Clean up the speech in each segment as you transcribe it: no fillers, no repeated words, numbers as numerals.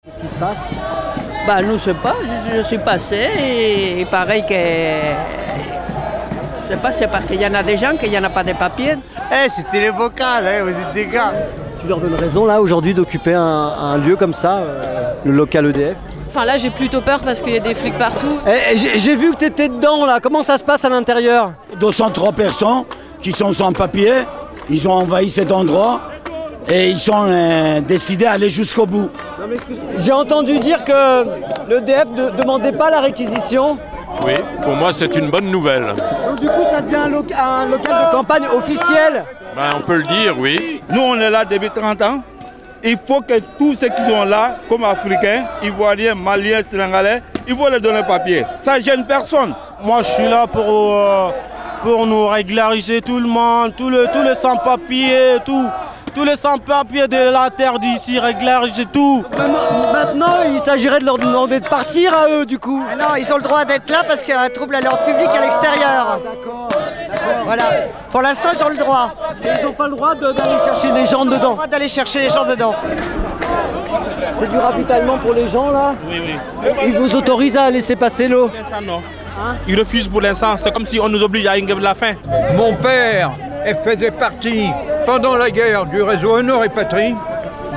Qu'est-ce qui se passe? Bah, nous, je sais pas, je suis passé et pareil que. Je sais pas, c'est parce qu'il y en a des gens qu'il n'y en a pas de papiers. Eh, c'était les vocales, vous êtes des gars. Tu leur donnes raison là aujourd'hui d'occuper un lieu comme ça, le local EDF? Enfin là j'ai plutôt peur parce qu'il y a des flics partout. J'ai vu que tu étais dedans là, comment ça se passe à l'intérieur? 203 personnes qui sont sans papier, ils ont envahi cet endroit et ils sont décidés à aller jusqu'au bout. J'ai entendu dire que l'EDF ne demandait pas la réquisition. Oui, pour moi c'est une bonne nouvelle. Donc du coup ça devient un local de campagne officiel. Ben, on peut le dire, oui. Nous on est là depuis 30 ans. Il faut que tous ceux qui sont là, comme Africains, Ivoiriens, Maliens, Sénégalais, il faut leur donner papier. Ça gêne personne. Moi je suis là pour nous régulariser tout le monde, tous les sans-papiers, tous les sans-papiers de la terre d'ici, régulariser tout. Maintenant, il s'agirait de leur demander de partir à eux, du coup. Ah non, ils ont le droit d'être là parce qu'il y a un trouble à l'ordre public à l'extérieur. D'accord. Voilà. Pour l'instant, ils ont le droit. Ils n'ont pas le droit d'aller chercher les gens dedans. Ils ont le droit d'aller chercher les gens dedans. C'est du ravitaillement pour les gens, là? Oui, oui. Ils vous autorisent à laisser passer l'eau? Non. Ils refusent pour l'instant. C'est comme si on nous oblige à une grève de la faim. Mon père faisait partie, pendant la guerre, du réseau Honor et Patrie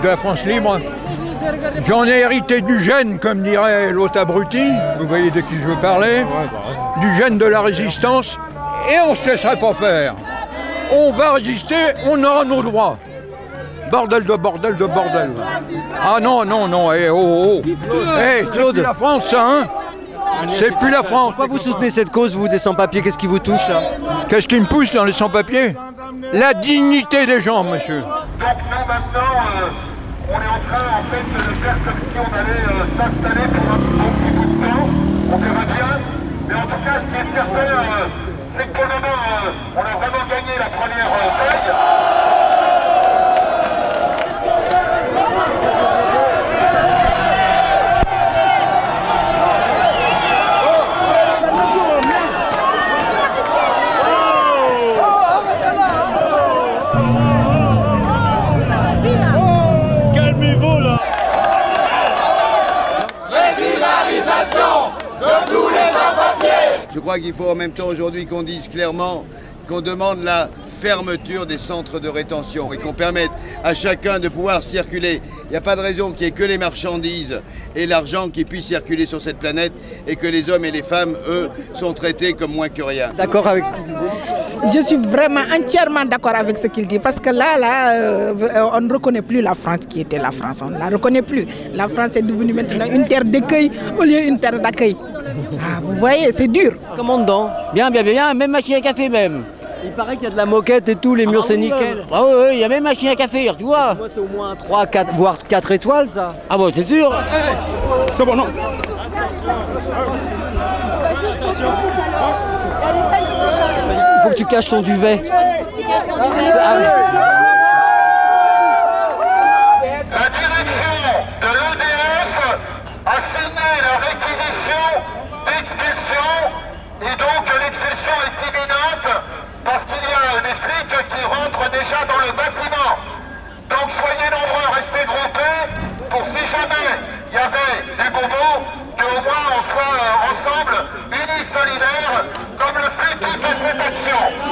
de la France libre. J'en ai hérité du gène, comme dirait l'autre abruti, vous voyez de qui je veux parler, du gène de la résistance, et on ne se laissera pas faire. On va résister, on aura nos droits. Bordel de bordel de bordel. Ah non, non, non, Claude, c'est la France, ça, hein? C'est plus la France. Pourquoi vous soutenez cette cause, vous, des sans-papiers? Qu'est-ce qui vous touche, là? Qu'est-ce qui me pousse dans les sans-papiers? La dignité des gens, monsieur. Donc nous, maintenant, on est en train, en fait, de faire comme si on allait s'installer pour un petit bout de temps. On verra bien. Mais en tout cas, ce qui est certain, c'est que pour le moment, on a vraiment gagné la première taille. Je crois qu'il faut en même temps aujourd'hui qu'on dise clairement qu'on demande la fermeture des centres de rétention et qu'on permette à chacun de pouvoir circuler. Il n'y a pas de raison qu'il n'y ait que les marchandises et l'argent qui puissent circuler sur cette planète et que les hommes et les femmes, eux, sont traités comme moins que rien. D'accord avec ce qu'il disait? Je suis vraiment entièrement d'accord avec ce qu'il dit parce que là, on ne reconnaît plus la France qui était la France. On ne la reconnaît plus. La France est devenue maintenant une terre d'accueil au lieu d'une terre d'accueil. Ah, vous voyez, c'est dur. Comment dedans? Bien, bien, bien, même machine à café même. Il paraît qu'il y a de la moquette et tout, les murs c'est nickel. Ah oui, il y a même machine à café, tu vois. Moi c'est au moins 3, 4, voire 4 étoiles ça. Ah bon, c'est sûr. C'est bon, non. Il faut que tu caches ton duvet. La direction de l'EDF a signé la réquisition d'expulsion et donc l'expulsion est imminente parce qu'il y a des flics qui rentrent déjà dans le bâtiment. Donc soyez nombreux, restez groupés pour si jamais il y avait des bobos, qu'au moins on soit ensemble, unis, solidaires, comme le fait toute cette action.